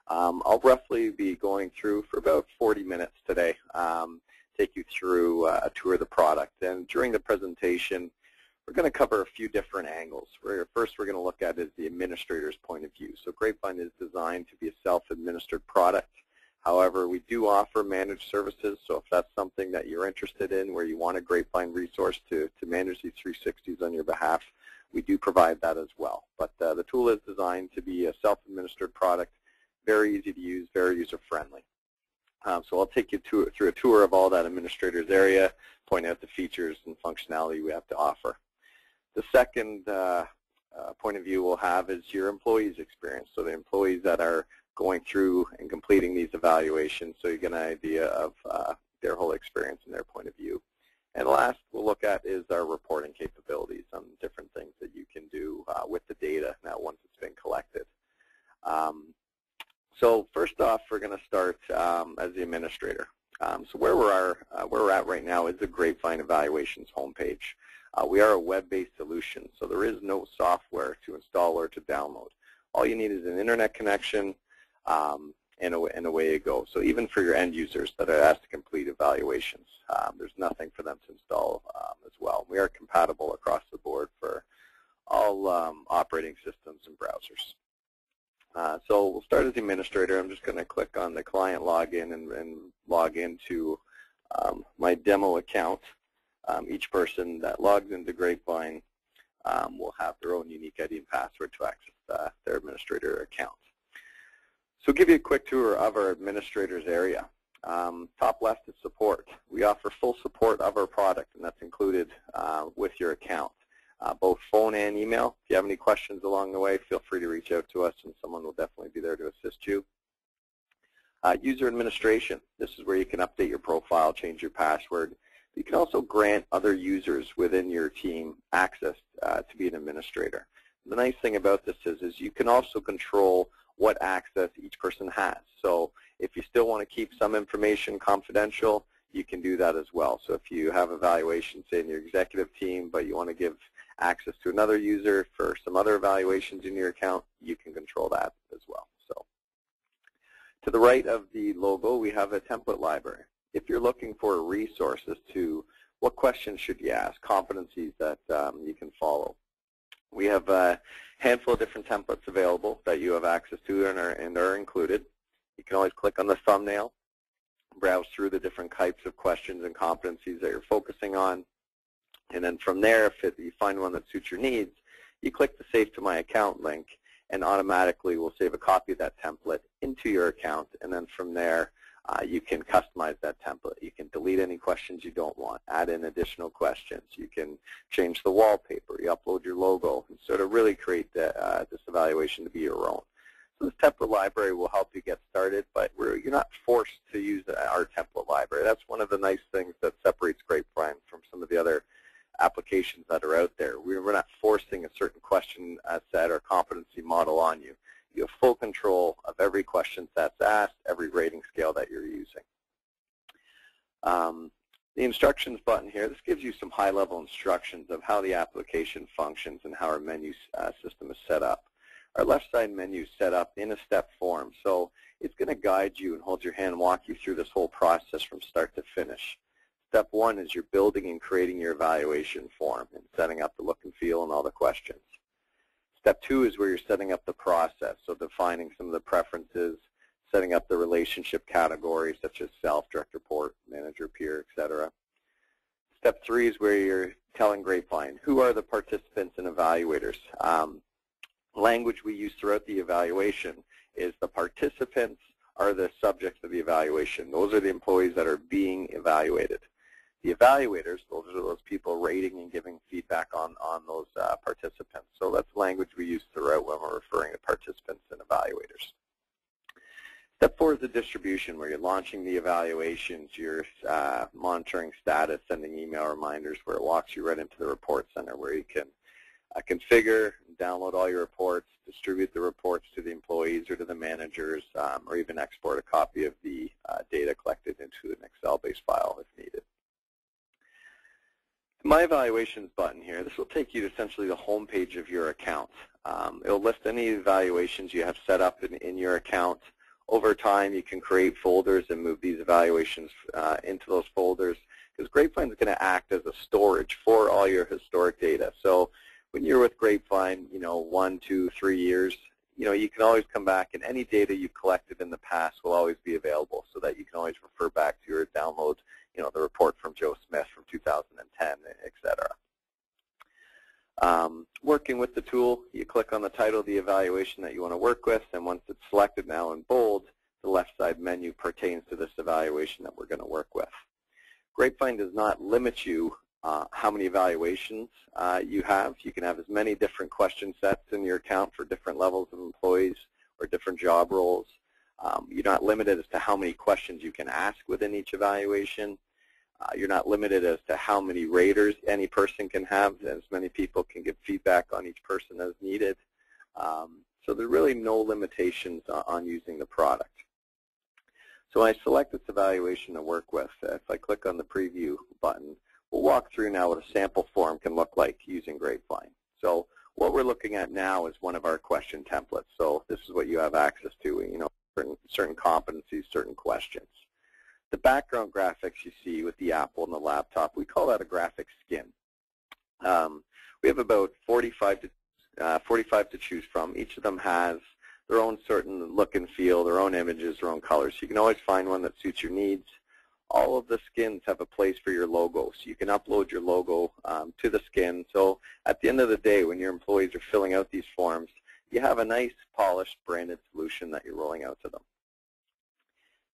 I'll roughly be going through for about 40 minutes today, take you through a tour of the product. And during the presentation, we're going to cover a few different angles. First, we're going to look at is the administrator's point of view. So Grapevine is designed to be a self-administered product. However, we do offer managed services, so if that's something that you're interested in where you want a Grapevine resource to manage these 360s on your behalf, we do provide that as well. But the tool is designed to be a self-administered product, very easy to use, very user-friendly. So I'll take you through a tour of all that administrator's area, point out the features and functionality we have to offer. The second point of view we'll have is your employees' experience, so the employees that are going through and completing these evaluations, so you get an idea of their whole experience and their point of view. And last we'll look at is our reporting capabilities on different things that you can do with the data now once it's been collected. So first off, we're going to start as the administrator. So where we're at right now is the Grapevine Evaluations homepage. We are a web-based solution, so there is no software to install or to download. All you need is an internet connection, and away you go. So even for your end users that are asked to complete evaluations, there's nothing for them to install as well. We are compatible across the board for all operating systems and browsers. So we'll start as the administrator. I'm just going to click on the client login and log into my demo account. Each person that logs into Grapevine will have their own unique ID and password to access their administrator account. So I'll give you a quick tour of our administrator's area. Top left is support. We offer full support of our product, and that's included with your account. Both phone and email. If you have any questions along the way, feel free to reach out to us, and someone will definitely be there to assist you. User administration. This is where you can update your profile, change your password. You can also grant other users within your team access to be an administrator. The nice thing about this is you can also control what access each person has. So if you still want to keep some information confidential, you can do that as well. So if you have evaluations, say, in your executive team, but you want to give access to another user for some other evaluations in your account, you can control that as well. So to the right of the logo, we have a template library. If you're looking for resources to what questions should you ask, competencies that you can follow, we have a handful of different templates available that you have access to and are included. You can always click on the thumbnail, browse through the different types of questions and competencies that you're focusing on, and then from there, if you find one that suits your needs, you click the Save to My Account link, and automatically we'll save a copy of that template into your account, and then from there, you can customize that template. You can delete any questions you don't want, add in additional questions. You can change the wallpaper. You upload your logo, and so to really create this evaluation to be your own. So this template library will help you get started, but you're not forced to use our template library. That's one of the nice things that separates Grapevine from some of the other applications that are out there. We're not forcing a certain question set or competency model on you. You have full control of every question that's asked, every rating scale that you're using. The instructions button here, this gives you some high-level instructions of how the application functions and how our menu system is set up. Our left side menu is set up in a step form, so it's going to guide you and hold your hand and walk you through this whole process from start to finish. Step one is you're building and creating your evaluation form and setting up the look and feel and all the questions. Step two is where you're setting up the process, so defining some of the preferences, setting up the relationship categories such as self, direct report, manager, peer, etc. Step three is where you're telling Grapevine who are the participants and evaluators. Language we use throughout the evaluation is the participants are the subjects of the evaluation. Those are the employees that are being evaluated. The evaluators, those are those people rating and giving feedback on those participants. So that's language we use throughout when we're referring to participants and evaluators. Step four is the distribution, where you're launching the evaluations, you're monitoring status, sending email reminders, where it walks you right into the report center, where you can configure, download all your reports, distribute the reports to the employees or to the managers, or even export a copy of the data collected into an Excel-based file if needed. My Evaluations button here, this will take you to essentially the home page of your account. It will list any evaluations you have set up in your account, Over time, you can create folders and move these evaluations into those folders, because Grapevine is going to act as a storage for all your historic data. So when you're with Grapevine, 1, 2, 3 years, you can always come back, and any data you collected in the past will always be available, so that you can always refer back to your download, the report from Joe Smith from 2010, et cetera. Working with the tool, you click on the title of the evaluation that you want to work with, and once it's selected now in bold, the left side menu pertains to this evaluation that we're going to work with. Grapevine does not limit you how many evaluations you have. You can have as many different question sets in your account for different levels of employees or different job roles. You're not limited as to how many questions you can ask within each evaluation. You're not limited as to how many raters any person can have. As many people can give feedback on each person as needed. So there's really no limitations on using the product. So when I select this evaluation to work with, if I click on the preview button, we'll walk through now what a sample form can look like using Grapevine. So what we're looking at now is one of our question templates. So this is what you have access to, certain competencies, certain questions. The background graphics you see with the Apple and the laptop, we call that a graphic skin. We have about 45 to choose from. Each of them has their own certain look and feel, their own images, their own colors. You can always find one that suits your needs. All of the skins have a place for your logo, so you can upload your logo to the skin. So at the end of the day, when your employees are filling out these forms, you have a nice, polished, branded solution that you're rolling out to them.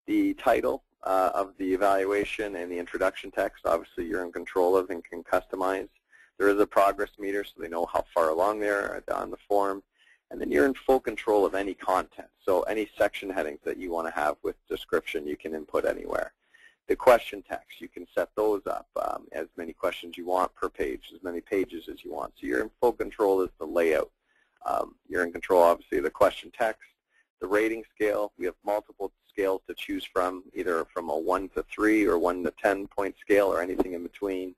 The title of the evaluation and the introduction text, obviously you're in control of and can customize. There is a progress meter, so they know how far along they are on the form. And then you're in full control of any content. So any section headings that you want to have with description, you can input anywhere. The question text, you can set those up as many questions you want per page, as many pages as you want. So you're in full control as the layout. You're in control, obviously, of the question text. The rating scale, we have multiple scales to choose from, either from a 1 to 3 or 1 to 10 point scale or anything in between.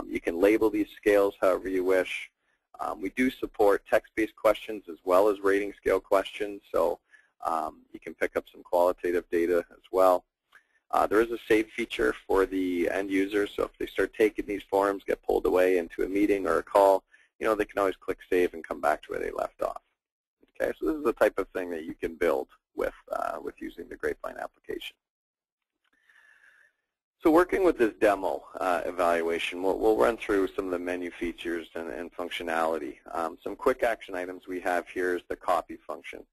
You can label these scales however you wish. We do support text-based questions as well as rating scale questions, so you can pick up some qualitative data as well. There is a save feature for the end user, so if they start taking these forms, get pulled away into a meeting or a call, they can always click save and come back to where they left off. Okay, so this is the type of thing that you can build with using the Grapevine application. So working with this demo evaluation, we'll run through some of the menu features and functionality. Some quick action items we have here is the copy function.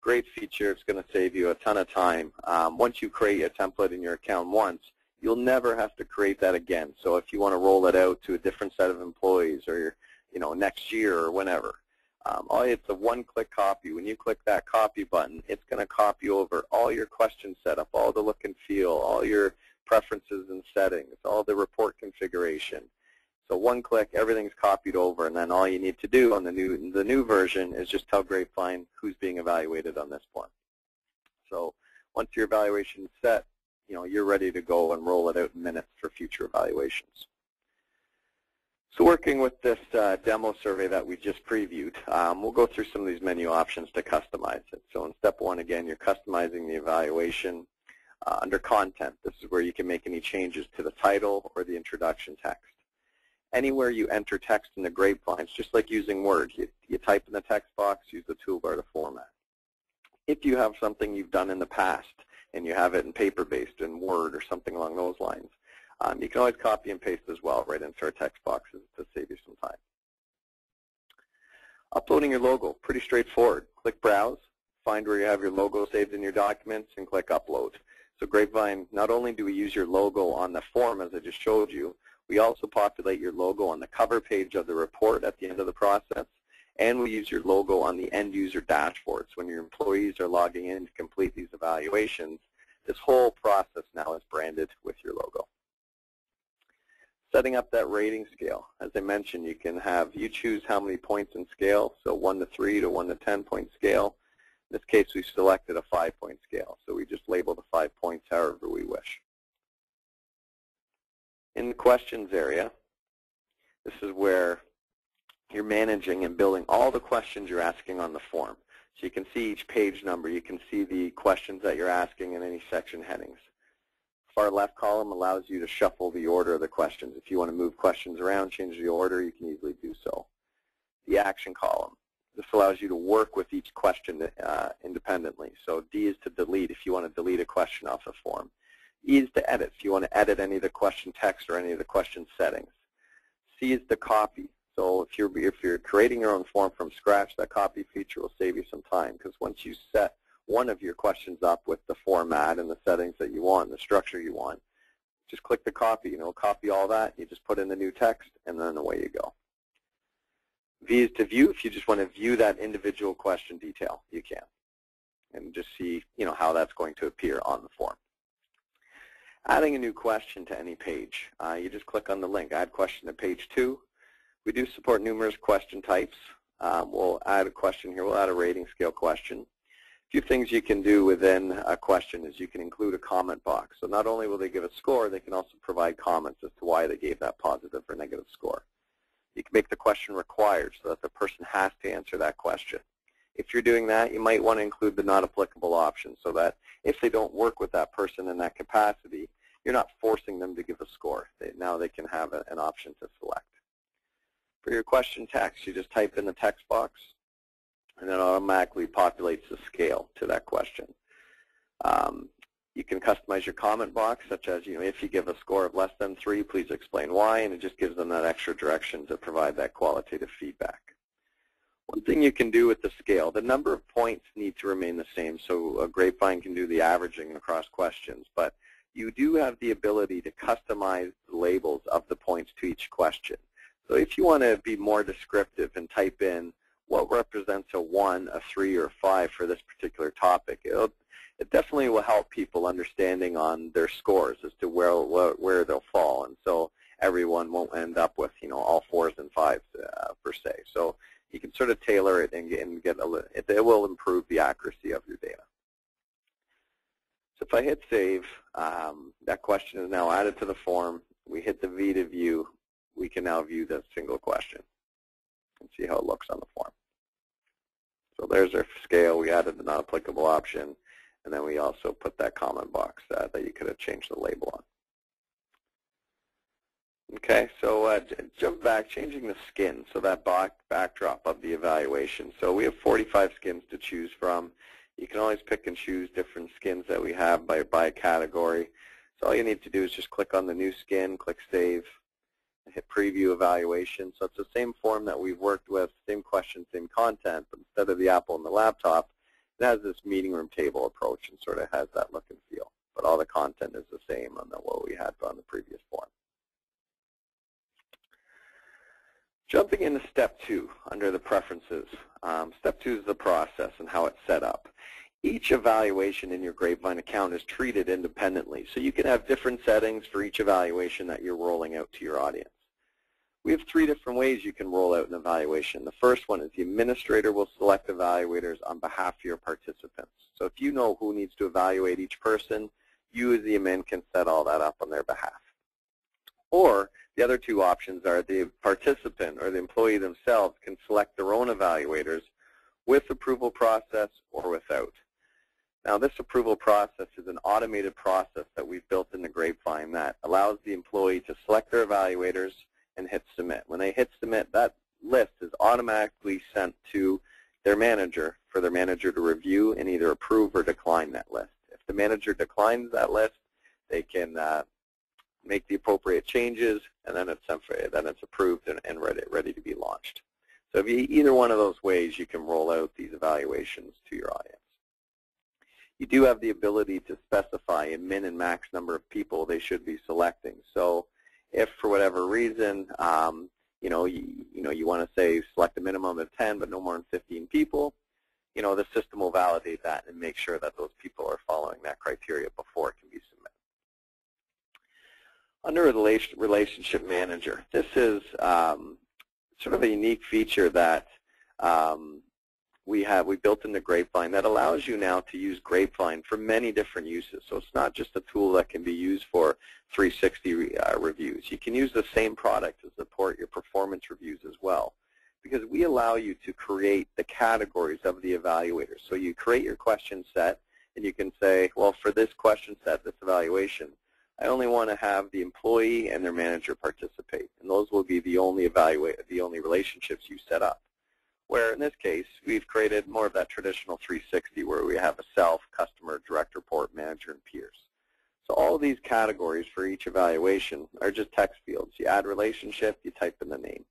Great feature. It's going to save you a ton of time. Once you create a template in your account once, you'll never have to create that again. So if you want to roll it out to a different set of employees or next year or whenever, it's a one-click copy. When you click that copy button, it's going to copy over all your question setup, all the look and feel, all your preferences and settings, all the report configuration. So one click, everything's copied over, and then all you need to do on the new version is just tell Grapevine who's being evaluated on this form. So once your evaluation is set, you're ready to go and roll it out in minutes for future evaluations. So working with this demo survey that we just previewed, we'll go through some of these menu options to customize it. So in step 1, again, you're customizing the evaluation. Under content, this is where you can make any changes to the title or the introduction text. Anywhere you enter text in the Grapevine, it's just like using Word. You type in the text box, use the toolbar to format. If you have something you've done in the past and you have it in paper-based, in Word or something along those lines, you can always copy and paste as well right into our text boxes to save you some time. Uploading your logo, pretty straightforward. Click Browse, find where you have your logo saved in your documents, and click Upload. So Grapevine, not only do we use your logo on the form as I just showed you, we also populate your logo on the cover page of the report at the end of the process, and we use your logo on the end user dashboard. So when your employees are logging in to complete these evaluations, this whole process now is branded with your logo. Setting up that rating scale. As I mentioned, you choose how many points in scale, so 1 to 3 to 1 to 10 point scale. In this case, we selected a 5-point scale, so we just label the 5 points however we wish. In the questions area, this is where you're managing and building all the questions you're asking on the form. So you can see each page number. You can see the questions that you're asking and any section headings. Far left column allows you to shuffle the order of the questions. If you want to move questions around, change the order, you can easily do so. The action column. This allows you to work with each question independently. So D is to delete if you want to delete a question off the form. E is to edit if you want to edit any of the question text or any of the question settings. C is to copy. So if you're creating your own form from scratch, that copy feature will save you some time, because once you set one of your questions up with the format and the settings that you want, the structure you want, just click the copy, and it'll copy all that. You just put in the new text, and then away you go. V is to view. If you just want to view that individual question detail, you can, and just see how that's going to appear on the form. Adding a new question to any page, you just click on the link, Add Question to Page 2. We do support numerous question types. We'll add a question here. We'll add a rating scale question. A few things you can do within a question is you can include a comment box. So not only will they give a score, they can also provide comments as to why they gave that positive or negative score. You can make the question required so that the person has to answer that question. If you're doing that, you might want to include the not applicable option so that if they don't work with that person in that capacity, you're not forcing them to give a score. Now they can have an option to select. For your question text, you just type in the text box, and it automatically populates the scale to that question. You can customize your comment box, such as, if you give a score of less than 3, please explain why, and it just gives them that extra direction to provide that qualitative feedback. One thing you can do with the scale, the number of points need to remain the same, so a Grapevine can do the averaging across questions, but you do have the ability to customize the labels of the points to each question. So if you want to be more descriptive and type in what represents a 1, a 3, or a 5 for this particular topic, it definitely will help people understanding on their scores as to where they'll fall, and so everyone won't end up with all 4s and 5s per se. So you can sort of tailor it and get it will improve the accuracy of your data. So if I hit save, that question is now added to the form. We hit the V to view. We can now view the single question and see how it looks on the form. So there's our scale. We added the not applicable option, and then we also put that comment box that you could have changed the label on. Okay, so jump back, changing the skin, so that backdrop of the evaluation. So we have 45 skins to choose from. You can always pick and choose different skins that we have by category. So all you need to do is just click on the new skin, click Save, and hit Preview Evaluation. So it's the same form that we've worked with, same question, same content, but instead of the Apple and the laptop, it has this meeting room table approach and sort of has that look and feel. But all the content is the same on what we had on the previous form. Jumping into Step 2 under the Preferences. Step 2 is the process and how it's set up. Each evaluation in your Grapevine account is treated independently, so you can have different settings for each evaluation that you're rolling out to your audience. We have 3 different ways you can roll out an evaluation. The first one is the administrator will select evaluators on behalf of your participants. So if you know who needs to evaluate each person, you as the admin can set all that up on their behalf. Or the other 2 options are the participant or the employee themselves can select their own evaluators with approval process or without. Now this approval process is an automated process that we've built in the Grapevine that allows the employee to select their evaluators and hit Submit. When they hit Submit, that list is automatically sent to their manager for their manager to review and either approve or decline that list. If the manager declines that list, they can make the appropriate changes, and then it's approved and ready to be launched. So either one of those ways, you can roll out these evaluations to your audience. You do have the ability to specify a min and max number of people they should be selecting. So if for whatever reason, you want to say select a minimum of 10 but no more than 15 people, the system will validate that and make sure that those people are following that criteria before it can be submitted. Under a relationship manager, this is sort of a unique feature that we built in the Grapevine that allows you now to use Grapevine for many different uses. So it's not just a tool that can be used for 360 reviews. You can use the same product to support your performance reviews as well. because we allow you to create the categories of the evaluators. So you create your question set, and you can say, well, for this question set, this evaluation, I only want to have the employee and their manager participate, and those will be the only relationships you set up. Where in this case, we've created more of that traditional 360 where we have a self, customer, direct report, manager, and peers. So all of these categories for each evaluation are just text fields. You add relationship, you type in the name.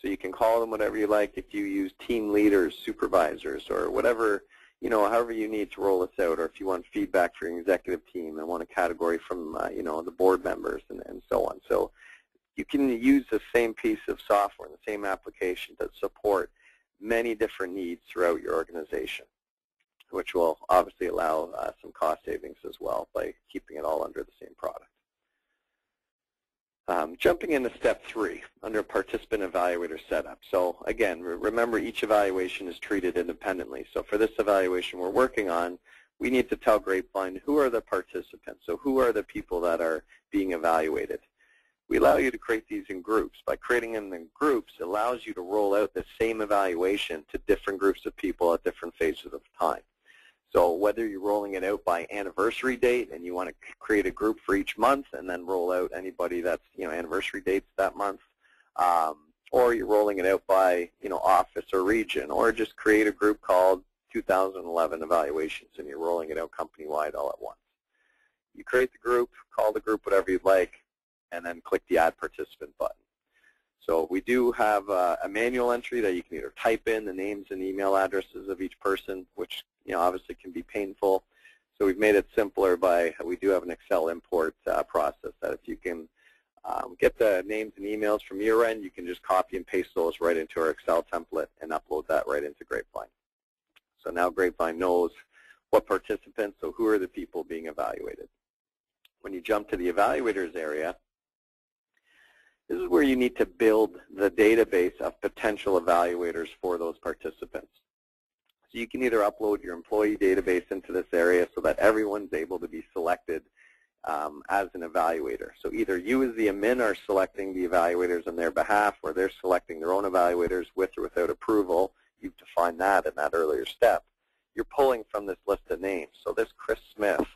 So you can call them whatever you like if you use team leaders, supervisors, or whatever, however you need to roll this out, or if you want feedback for your executive team and want a category from, the board members and so on. So you can use the same piece of software and the same application to support many different needs throughout your organization, which will obviously allow some cost savings as well by keeping it all under the same product. Jumping into step 3 under participant evaluator setup. So again, remember each evaluation is treated independently. So for this evaluation we're working on, we need to tell Grapevine who are the participants. So who are the people that are being evaluated. We allow you to create these in groups. By creating them in groups, it allows you to roll out the same evaluation to different groups of people at different phases of time. So whether you're rolling it out by anniversary date and you want to create a group for each month and then roll out anybody that's anniversary dates that month, or you're rolling it out by office or region, or just create a group called 2011 evaluations and you're rolling it out company-wide all at once. You create the group, call the group whatever you'd like, and then click the Add Participant button. So we do have a manual entry that you can either type in the names and email addresses of each person, which obviously can be painful. So we've made it simpler by, we do have an Excel import process that if you can get the names and emails from your end, you can just copy and paste those right into our Excel template and upload that right into Grapevine. So now Grapevine knows what participants, so who are the people being evaluated. When you jump to the evaluators area, this is where you need to build the database of potential evaluators for those participants. So you can either upload your employee database into this area so that everyone's able to be selected as an evaluator. So either you as the admin are selecting the evaluators on their behalf, or they're selecting their own evaluators with or without approval. You've defined that in that earlier step. You're pulling from this list of names. So this Chris Smith,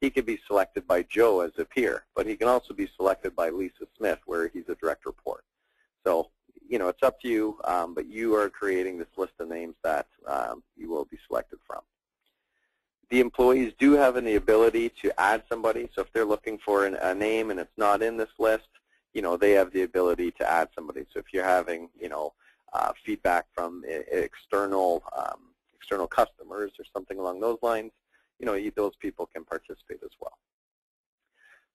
he could be selected by Joe as a peer, but he can also be selected by Lisa Smith where he's a direct report. So, it's up to you, but you are creating this list of names that you will be selected from. The employees do have the ability to add somebody. So if they're looking for a name and it's not in this list, they have the ability to add somebody. So if you're having, feedback from external customers or something along those lines, those people can participate as well.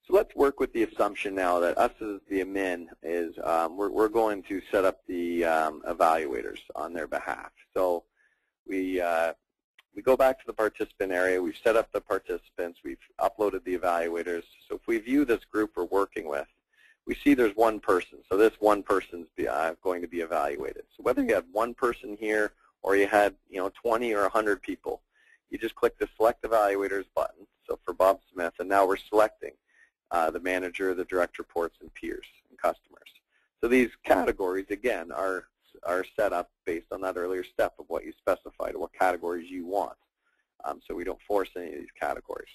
So let's work with the assumption now that us as the admin is we're going to set up the evaluators on their behalf. So we go back to the participant area. We've set up the participants. We've uploaded the evaluators. So if we view this group we're working with, we see there's one person. So this one person's going to be evaluated. So whether you had one person here or you had 20 or 100 people, you just click the Select Evaluators button, so for Bob Smith, and now we're selecting the manager, the direct reports, and peers and customers. So these categories, again, are set up based on that earlier step of what you specified, what categories you want, so we don't force any of these categories.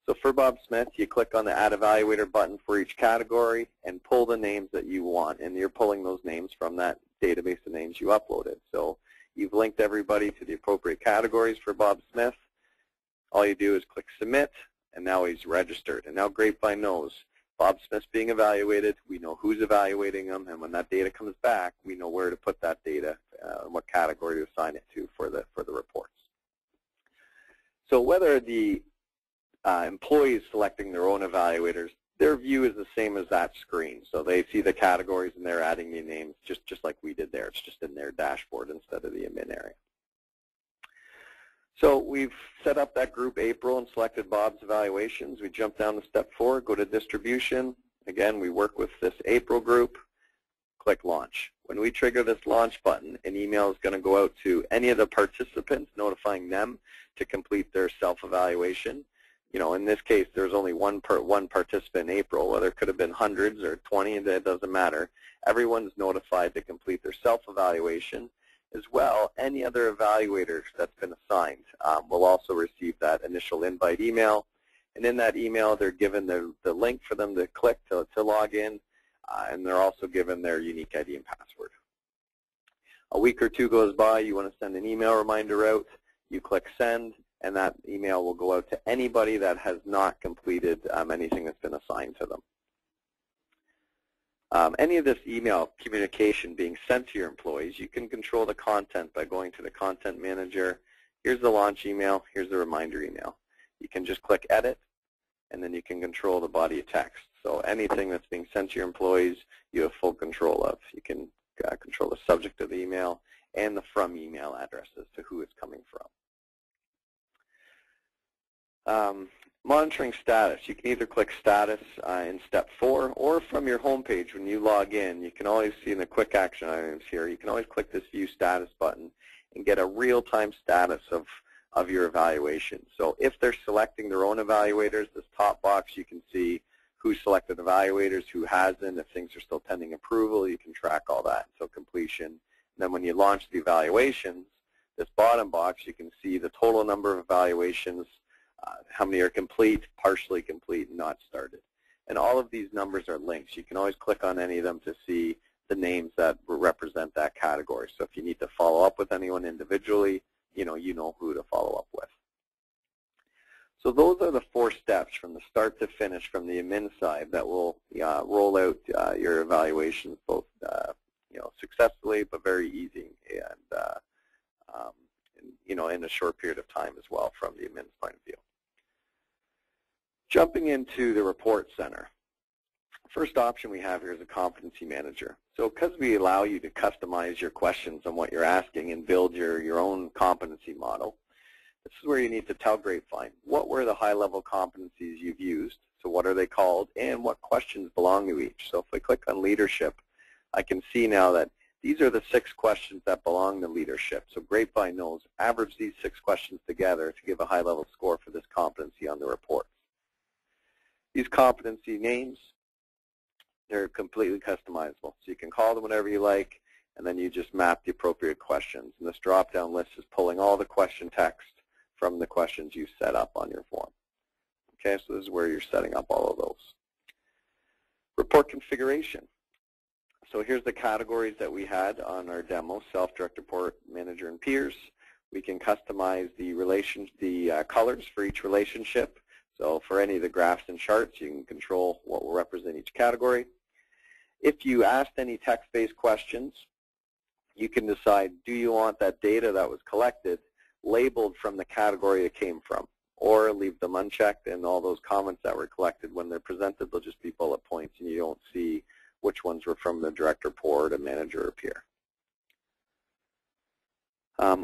So for Bob Smith, you click on the Add Evaluator button for each category and pull the names that you want, and you're pulling those names from that database of names you uploaded. So you've linked everybody to the appropriate categories for Bob Smith. All you do is click Submit, and now he's registered. And now Grapevine knows Bob Smith's being evaluated. We know who's evaluating him, and when that data comes back, we know where to put that data and what category to assign it to for the reports. So whether the employees selecting their own evaluators, their view is the same as that screen. So they see the categories and they're adding the names just like we did there. It's just in their dashboard instead of the admin area. So we've set up that group April and selected Bob's evaluations. We jump down to step 4, go to distribution. Again, we work with this April group, click launch. When we trigger this launch button, an email is going to go out to any of the participants, notifying them to complete their self-evaluation. in this case, there's only one participant in April. Well, there could have been hundreds or 20, that doesn't matter. Everyone's notified to complete their self-evaluation. As well, any other evaluators that's been assigned will also receive that initial invite email. And in that email, they're given the link for them to click to log in, and they're also given their unique ID and password. A week or two goes by, you want to send an email reminder out, you click send, and that email will go out to anybody that has not completed anything that's been assigned to them. Any of this email communication being sent to your employees, you can control the content by going to the content manager. Here's the launch email, here's the reminder email. You can just click edit, and then you can control the body of text. So anything that's being sent to your employees, you have full control of. You can control the subject of the email and the from email addresses to who it's coming from. Monitoring status. You can either click status in step 4, or from your home page when you log in, you can always see in the quick action items here, you can always click this view status button and get a real-time status of your evaluation. So if they're selecting their own evaluators, this top box you can see who selected evaluators, who hasn't. If things are still pending approval, you can track all that until completion. And then when you launch the evaluations, this bottom box, you can see the total number of evaluations, how many are complete, partially complete, and not started. And all of these numbers are links. You can always click on any of them to see the names that represent that category. So if you need to follow up with anyone individually, you know who to follow up with. So those are the 4 steps from the start to finish from the admin side that will roll out your evaluations both successfully but very easy and in a short period of time as well from the admin's point of view. Jumping into the report center. First option we have here is a competency manager. So because we allow you to customize your questions on what you're asking and build your own competency model, this is where you need to tell Grapevine what were the high-level competencies you've used, so what are they called, and what questions belong to each. So if I click on leadership, I can see now that these are the 6 questions that belong to leadership. So Grapevine knows, average these 6 questions together to give a high-level score for this competency on the report. These competency names, they're completely customizable. So you can call them whatever you like, and then you just map the appropriate questions. And this drop-down list is pulling all the question text from the questions you set up on your form. Okay, so this is where you're setting up all of those. Report configuration. So here's the categories that we had on our demo: self-directed report, manager, and peers. We can customize the colors for each relationship. So for any of the graphs and charts, you can control what will represent each category. If you asked any text-based questions, you can decide, do you want that data that was collected labeled from the category it came from, or leave them unchecked, and all those comments that were collected, when they're presented, they'll just be bullet points, and you don't see which ones were from the direct report, a manager, or peer.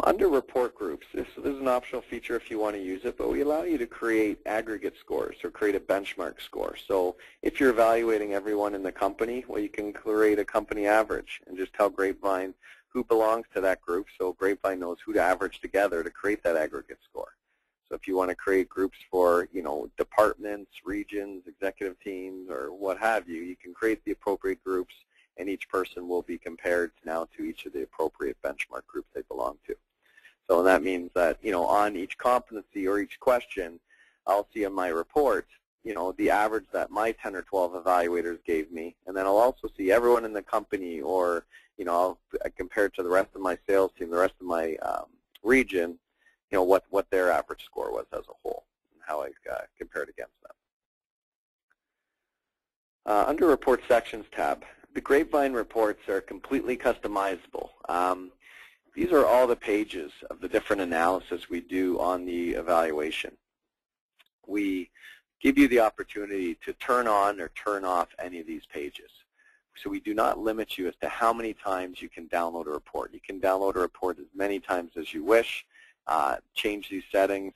Under report groups, this is an optional feature if you want to use it, but we allow you to create aggregate scores or create a benchmark score. So if you're evaluating everyone in the company, well, you can create a company average and just tell Grapevine who belongs to that group, so Grapevine knows who to average together to create that aggregate score. So if you want to create groups for, departments, regions, executive teams, or what have you, you can create the appropriate groups, and each person will be compared now to each of the appropriate benchmark groups they belong to. So that means that, on each competency or each question, I'll see in my report, the average that my 10 or 12 evaluators gave me, and then I'll also see everyone in the company, or, I'll compare it to the rest of my sales team, the rest of my region, what their average score was as a whole, and how I compared against them. Under Report Sections tab, the Grapevine reports are completely customizable. These are all the pages of the different analysis we do on the evaluation. We give you the opportunity to turn on or turn off any of these pages. So we do not limit you as to how many times you can download a report. You can download a report as many times as you wish, change these settings.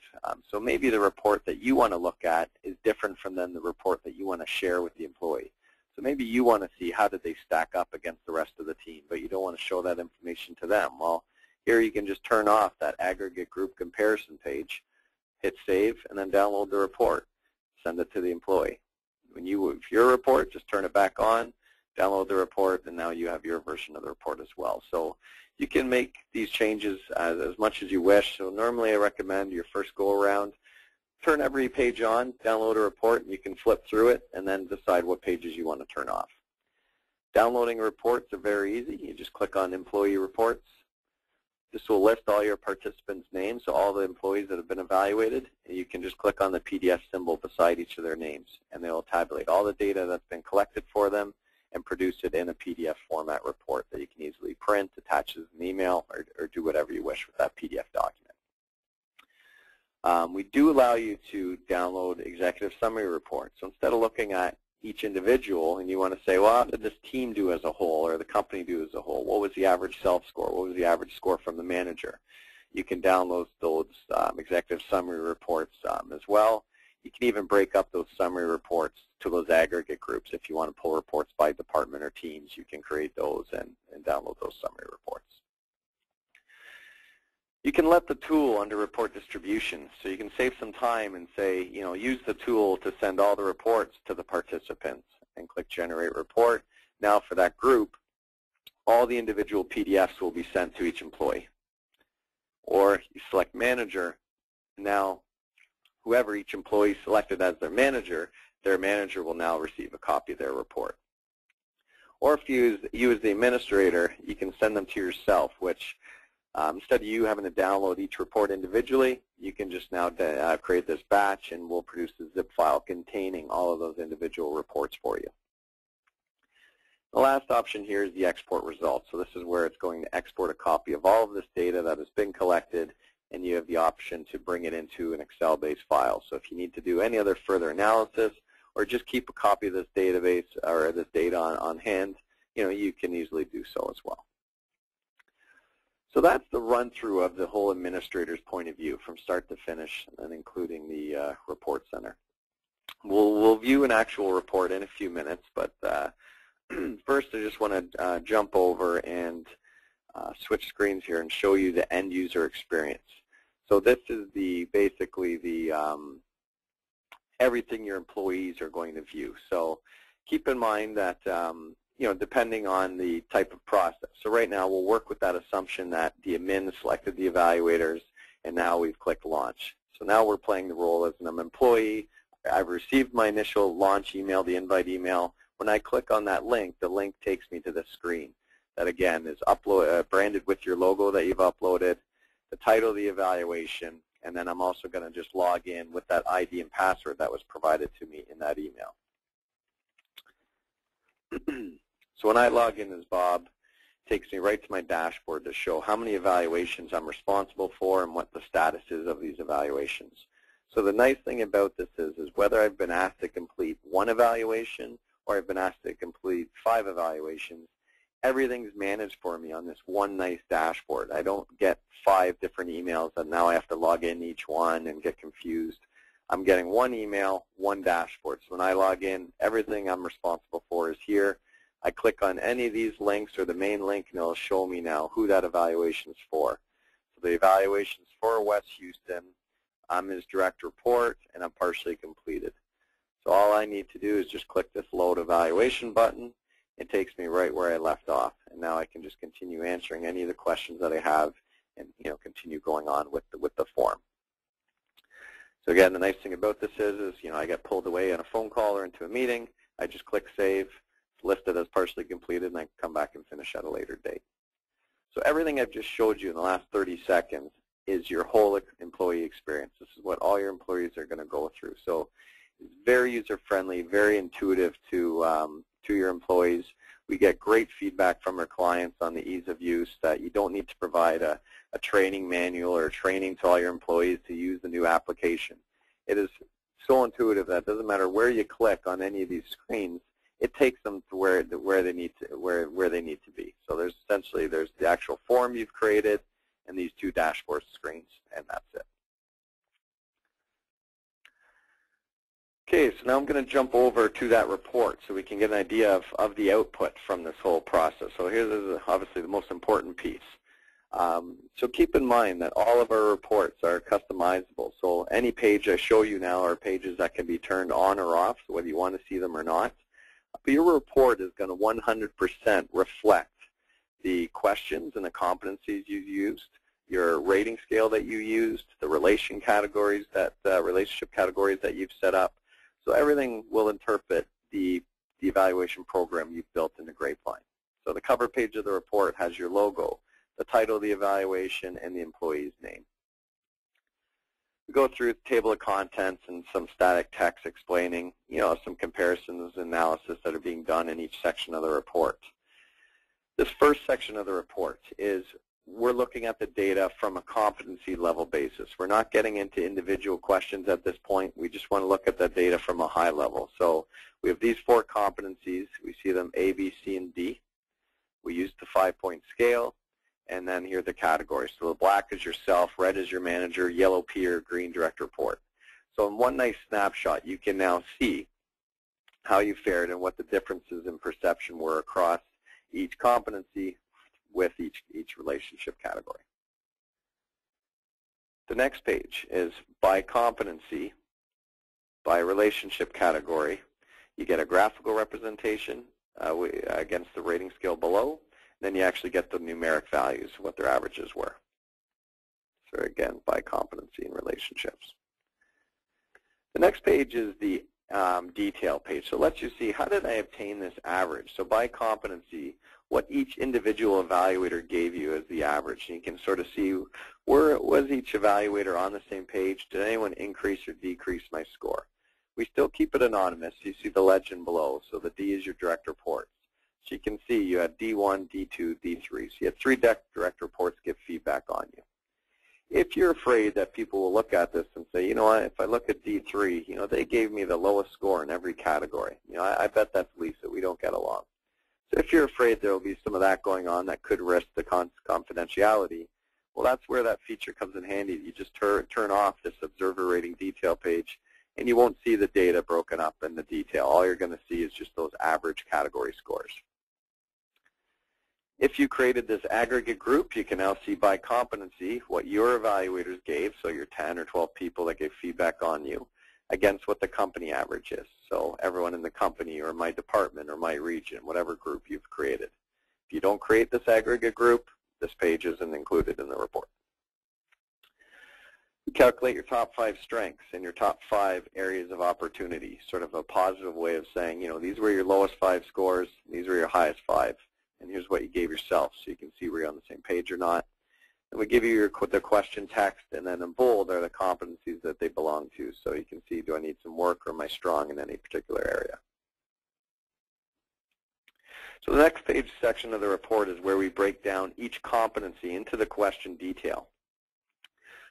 So maybe the report that you want to look at is different from then the report that you want to share with the employee. So maybe you want to see how did they stack up against the rest of the team, but you don't want to show that information to them. Well, here you can just turn off that aggregate group comparison page, hit save, and then download the report. Send it to the employee. If your report, just turn it back on, download the report, and now you have your version of the report as well. So you can make these changes as much as you wish. So normally I recommend your first go-around, turn every page on, download a report, and you can flip through it and then decide what pages you want to turn off. Downloading reports are very easy. You just click on Employee Reports. This will list all your participants' names, so all the employees that have been evaluated. And you can just click on the PDF symbol beside each of their names, and they will tabulate all the data that's been collected for them and produce it in a PDF format report that you can easily print, attach as an email, or do whatever you wish with that PDF document. We do allow you to download executive summary reports. So instead of looking at each individual and you want to say, well, how did this team do as a whole or the company do as a whole? What was the average self-score? What was the average score from the manager? You can download those executive summary reports as well. You can even break up those summary reports to those aggregate groups. If you want to pull reports by department or teams, you can create those and download those summary reports. You can let the tool under report distribution, so you can save some time and say, use the tool to send all the reports to the participants and click Generate Report. Now for that group, all the individual PDFs will be sent to each employee. Or you select Manager, now whoever each employee selected as their manager will now receive a copy of their report. Or if you as the administrator, you can send them to yourself, which instead of you having to download each report individually, you can just now create this batch and we'll produce a zip file containing all of those individual reports for you. The last option here is the export results. So this is where it's going to export a copy of all of this data that has been collected, and you have the option to bring it into an Excel-based file. So if you need to do any other further analysis or just keep a copy of this database or this data on hand, you can easily do so as well. So that's the run-through of the whole administrator's point of view from start to finish, and including the report center. We'll view an actual report in a few minutes, but first I just want to jump over and switch screens here and show you the end user experience. So this is basically the everything your employees are going to view. So keep in mind that depending on the type of process. So right now we'll work with that assumption that the admin selected the evaluators and now we've clicked launch. So now we're playing the role as an employee. I've received my initial launch email, the invite email. When I click on that link, the link takes me to this screen that again is branded with your logo that you've uploaded, the title of the evaluation, and then I'm also going to just log in with that ID and password that was provided to me in that email. So when I log in as Bob, it takes me right to my dashboard to show how many evaluations I'm responsible for and what the status is of these evaluations. So the nice thing about this is whether I've been asked to complete one evaluation or I've been asked to complete 5 evaluations, everything's managed for me on this one nice dashboard. I don't get 5 different emails that now I have to log in each one and get confused. I'm getting one email, one dashboard. So when I log in, everything I'm responsible for is here. I click on any of these links or the main link and it'll show me now who that evaluation is for. So the evaluation is for West Houston. I'm his direct report and I'm partially completed. So all I need to do is just click this load evaluation button. It takes me right where I left off. And now I can just continue answering any of the questions that I have and continue going on with the form. So again, the nice thing about this is I get pulled away on a phone call or into a meeting. I just click save. It's listed as partially completed, and I can come back and finish at a later date. So everything I've just showed you in the last 30 seconds is your whole employee experience. This is what all your employees are going to go through. So it's very user-friendly, very intuitive to your employees. We get great feedback from our clients on the ease of use, that you don't need to provide a training manual or training to all your employees to use the new application. It is so intuitive that it doesn't matter where you click on any of these screens, it takes them to where they need to be. So there's the actual form you've created and these 2 dashboard screens, and that's it. Okay, so now I'm going to jump over to that report so we can get an idea of the output from this whole process. So here's obviously the most important piece. So keep in mind that all of our reports are customizable. So any page I show you now are pages that can be turned on or off, so whether you want to see them or not. But your report is going to 100% reflect the questions and the competencies you used, your rating scale that you used, the relationship categories that you've set up. So everything will interpret the evaluation program you've built in the Grapevine. So the cover page of the report has your logo, the title of the evaluation, and the employee's name. We go through the table of contents and some static text explaining, some comparisons and analysis that are being done in each section of the report. This first section of the report is we're looking at the data from a competency level basis. We're not getting into individual questions at this point. We just want to look at the data from a high level. So we have these 4 competencies. We see them A, B, C, and D. We use the 5-point scale, and then here are the categories. So the black is yourself, red is your manager, yellow peer, green direct report. So in one nice snapshot, you can now see how you fared and what the differences in perception were across each competency with each relationship category. The next page is by competency, by relationship category. You get a graphical representation against the rating scale below. Then you actually get the numeric values, what their averages were. So again, by competency and relationships. The next page is the detail page. So it lets you see, how did I obtain this average? So by competency, what each individual evaluator gave you as the average. And you can sort of see, was each evaluator on the same page? Did anyone increase or decrease my score? We still keep it anonymous. You see the legend below. So the D is your direct reports. So you can see you had D1, D2, D3. So you had 3 direct reports give feedback on you. If you're afraid that people will look at this and say, you know what, if I look at D3, they gave me the lowest score in every category. I bet that's Lisa. We don't get along. So if you're afraid there will be some of that going on that could risk the confidentiality, well, that's where that feature comes in handy. You just turn off this observer rating detail page, and you won't see the data broken up in the detail. All you're going to see is just those average category scores. If you created this aggregate group, you can now see by competency what your evaluators gave, so your 10 or 12 people that gave feedback on you, against what the company average is. So everyone in the company or my department or my region, whatever group you've created. If you don't create this aggregate group, this page isn't included in the report. You calculate your top 5 strengths and your top 5 areas of opportunity, sort of a positive way of saying, these were your lowest 5 scores, these were your highest 5, and here's what you gave yourself, so you can see where you're on the same page or not. And we give you the question text, and then in bold are the competencies that they belong to, so you can see, do I need some work or am I strong in any particular area? So the next page section of the report is where we break down each competency into the question detail.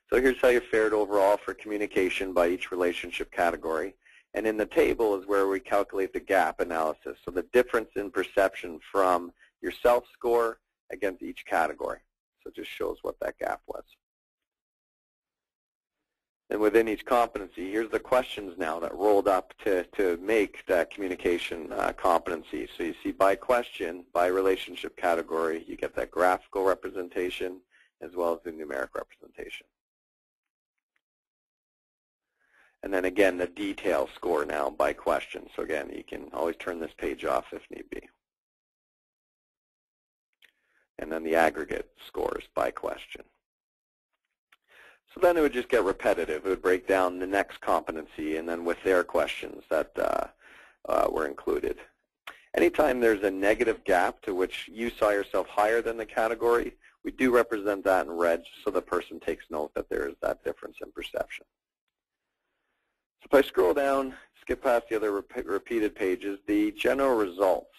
So here's how you fared overall for communication by each relationship category. And in the table is where we calculate the gap analysis, so the difference in perception from your self-score against each category. So it just shows what that gap was. And within each competency, here's the questions now that rolled up to make that communication competency. So you see by question, by relationship category, you get that graphical representation as well as the numeric representation. And then again, the detail score now by question. So again, you can always turn this page off if need be. And then the aggregate scores by question. So then it would just get repetitive. It would break down the next competency and then with their questions that were included. Anytime there's a negative gap to which you saw yourself higher than the category, we do represent that in red so the person takes note that there is that difference in perception. So if I scroll down, skip past the other repeated pages, the general results.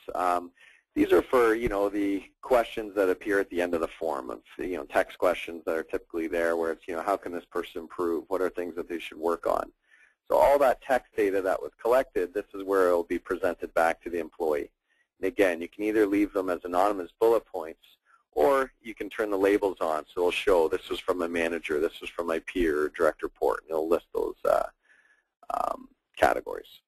These are for, the questions that appear at the end of the form of, text questions that are typically there where it's, how can this person improve? What are things that they should work on? So all that text data that was collected, this is where it will be presented back to the employee. And again, you can either leave them as anonymous bullet points or you can turn the labels on. So it'll show this was from my manager, this was from my peer or direct report, and it'll list those categories.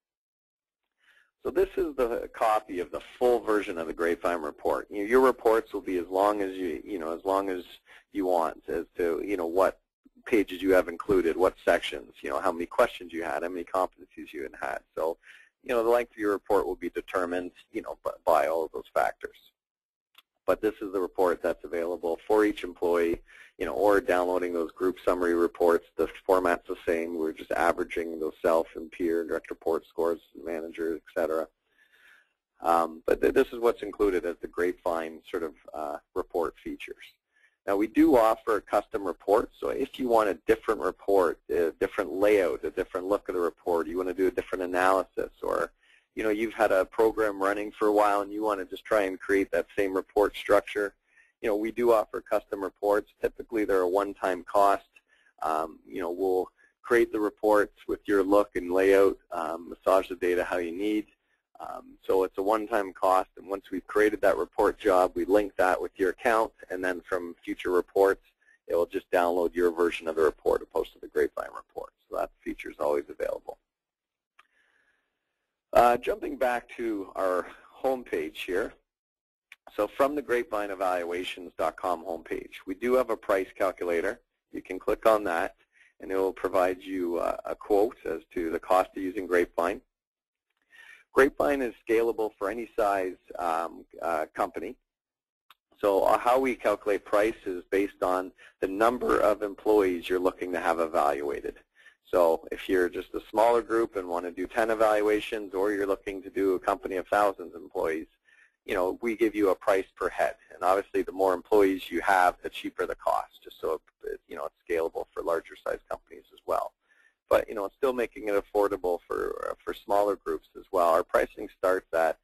So this is the copy of the full version of the Grapevine report. Your reports will be as long as as long as you want, as to what pages you have included, what sections, how many questions you had, how many competencies you had. So, the length of your report will be determined, by all of those factors. But this is the report that's available for each employee, or downloading those group summary reports. The format's the same. We're just averaging those self and peer and direct report scores, manager, etc. But this is what's included as the Grapevine sort of report features. Now, we do offer custom reports, so if you want a different report, a different layout, a different look of the report, you want to do a different analysis, or you've had a program running for a while and you want to just try and create that same report structure, we do offer custom reports. Typically, they're a one-time cost. We'll create the reports with your look and layout, massage the data how you need. So it's a one-time cost, and once we've created that report job, we link that with your account, and then from future reports, it will just download your version of the report opposed to the Grapevine report. So that feature is always available. Jumping back to our homepage here, so from the GrapevineEvaluations.com homepage, we do have a price calculator. You can click on that, and it will provide you a quote as to the cost of using Grapevine. Grapevine is scalable for any size company. So how we calculate price is based on the number of employees you're looking to have evaluated. So if you're just a smaller group and want to do 10 evaluations, or you're looking to do a company of thousands of employees, we give you a price per head. And obviously, the more employees you have, the cheaper the cost, just so it's scalable for larger size companies as well. But it's still making it affordable for smaller groups as well. Our pricing starts at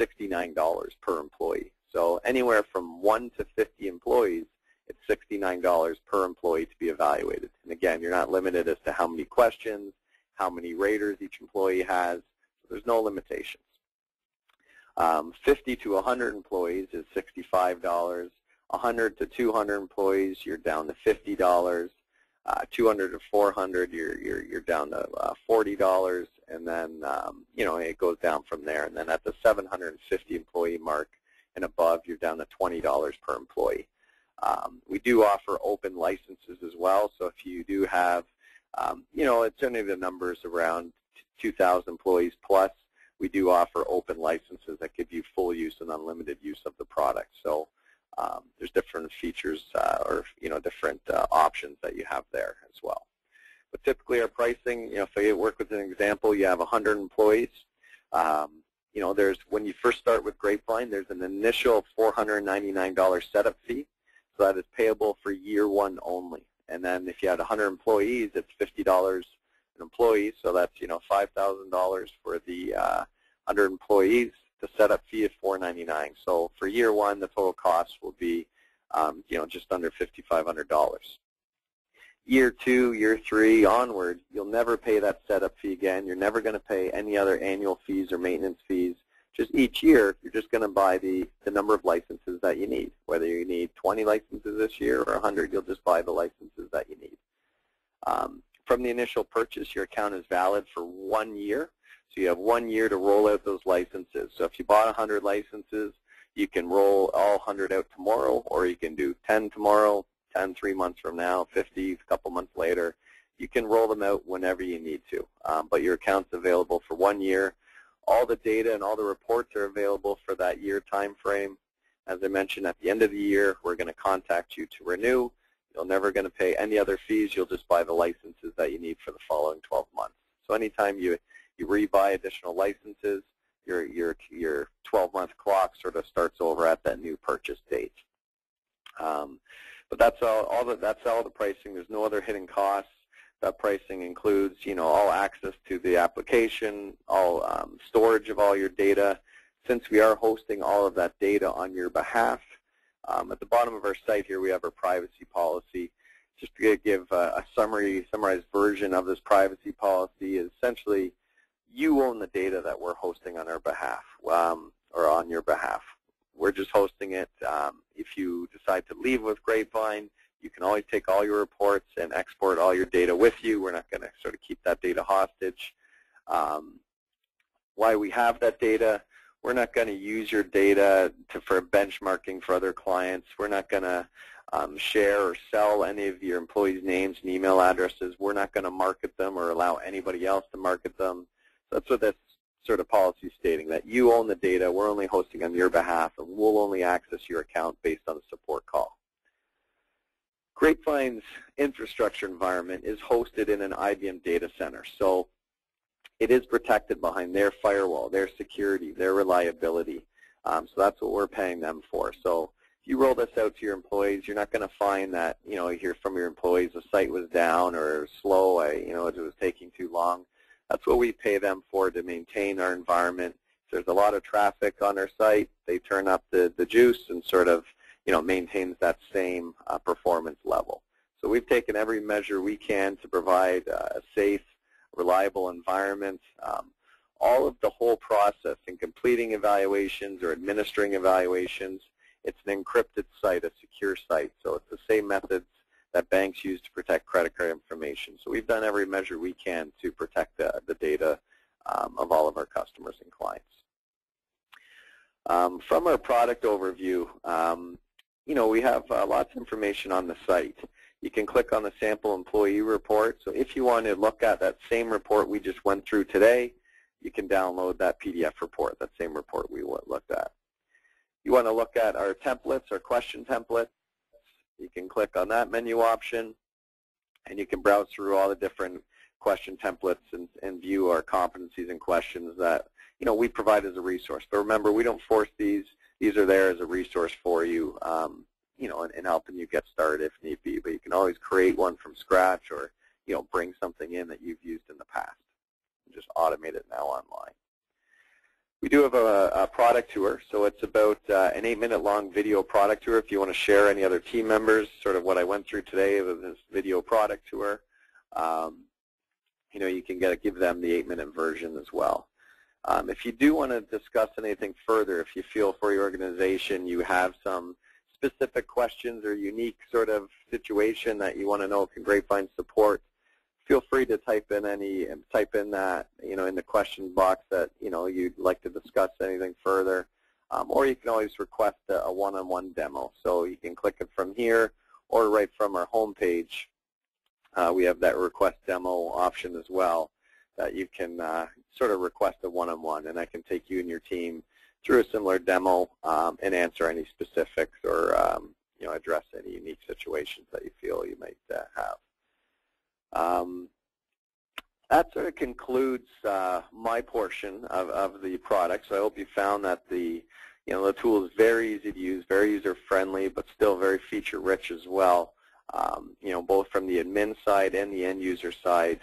$69 per employee. So anywhere from 1 to 50 employees, it's $69 per employee to be evaluated. And again, you're not limited as to how many questions, how many raters each employee has. So there's no limitations. 50 to 100 employees is $65. 100 to 200 employees, you're down to $50. 200 to 400, you're down to $40, and then it goes down from there. And then at the 750 employee mark and above, you're down to $20 per employee. We do offer open licenses as well. So if you do have, it's only the numbers around 2,000 employees plus, we do offer open licenses that give you full use and unlimited use of the product. So there's different features or different options that you have there as well. But typically our pricing, if I work with an example, you have 100 employees. When you first start with Grapevine, there's an initial $499 setup fee. So that is payable for year one only. And then if you had 100 employees, it's $50 an employee. So that's $5,000 for the 100 employees. The setup fee is $499. So for year one, the total cost will be, just under $5,500. Year two, year three, onward, you'll never pay that setup fee again. You're never going to pay any other annual fees or maintenance fees. Just each year, you're just going to buy the number of licenses that you need. Whether you need 20 licenses this year or 100, you'll just buy the licenses that you need. From the initial purchase, your account is valid for 1 year. So you have 1 year to roll out those licenses. So if you bought 100 licenses, you can roll all 100 out tomorrow, or you can do 10 tomorrow, 10 3 months from now, 50 a couple months later. You can roll them out whenever you need to. But your account's available for 1 year. All the data and all the reports are available for that year time frame. As I mentioned, at the end of the year, we're going to contact you to renew. You're never going to pay any other fees. You'll just buy the licenses that you need for the following 12 months. So anytime you rebuy additional licenses, your 12-month clock sort of starts over at that new purchase date. But that's all the pricing. There's no other hidden costs. That pricing includes, all access to the application, all storage of all your data. Since we are hosting all of that data on your behalf, at the bottom of our site here we have our privacy policy. Just to give a summarized version of this privacy policy is essentially you own the data that we're hosting on our behalf or on your behalf. We're just hosting it. If you decide to leave with Grapevine, you can always take all your reports and export all your data with you. We're not going to sort of keep that data hostage. why we have that data. We're not going to use your data for benchmarking for other clients. We're not going to share or sell any of your employees' names and email addresses. We're not going to market them or allow anybody else to market them. So that's what this sort of policy is stating, that you own the data, we're only hosting on your behalf, and we'll only access your account based on a support call. Grapevine's infrastructure environment is hosted in an IBM data center, so it is protected behind their firewall, their security, their reliability. So that's what we're paying them for. So if you roll this out to your employees, you're not going to find that, you hear from your employees the site was down or slow, it was taking too long. That's what we pay them for, to maintain our environment. If there's a lot of traffic on our site, they turn up the juice and sort of, maintains that same performance level. So we've taken every measure we can to provide a safe, reliable environment. All of the whole process in completing evaluations or administering evaluations, it's an encrypted site, a secure site. So it's the same methods that banks use to protect credit card information. So we've done every measure we can to protect the data of all of our customers and clients. From our product overview, we have lots of information on the site. You can click on the sample employee report. So if you want to look at that same report we just went through today, you can download that PDF report, that same report we looked at. You want to look at our templates, our question templates. You can click on that menu option, and you can browse through all the different question templates and view our competencies and questions that we provide as a resource. But remember, we don't force these. These are there as a resource for you, in helping you get started if need be. But you can always create one from scratch, or bring something in that you've used in the past and just automate it now online. We do have a product tour, so it's about an 8-minute long video product tour. If you want to share any other team members, sort of what I went through today with this video product tour, you can give them the 8-minute version as well. If you do want to discuss anything further, if you feel for your organization you have some specific questions or unique sort of situation that you want to know can Grapevine support, feel free to type in that in the questions box that you'd like to discuss anything further, or you can always request a one-on-one demo. So you can click it from here, or right from our home page. We have that request demo option as well, that you can sort of request a one-on-one, and I can take you and your team through a similar demo and answer any specifics or address any unique situations that you feel you might have. That sort of concludes my portion of the product. So I hope you found that the tool is very easy to use, very user-friendly, but still very feature-rich as well. Both from the admin side and the end-user side.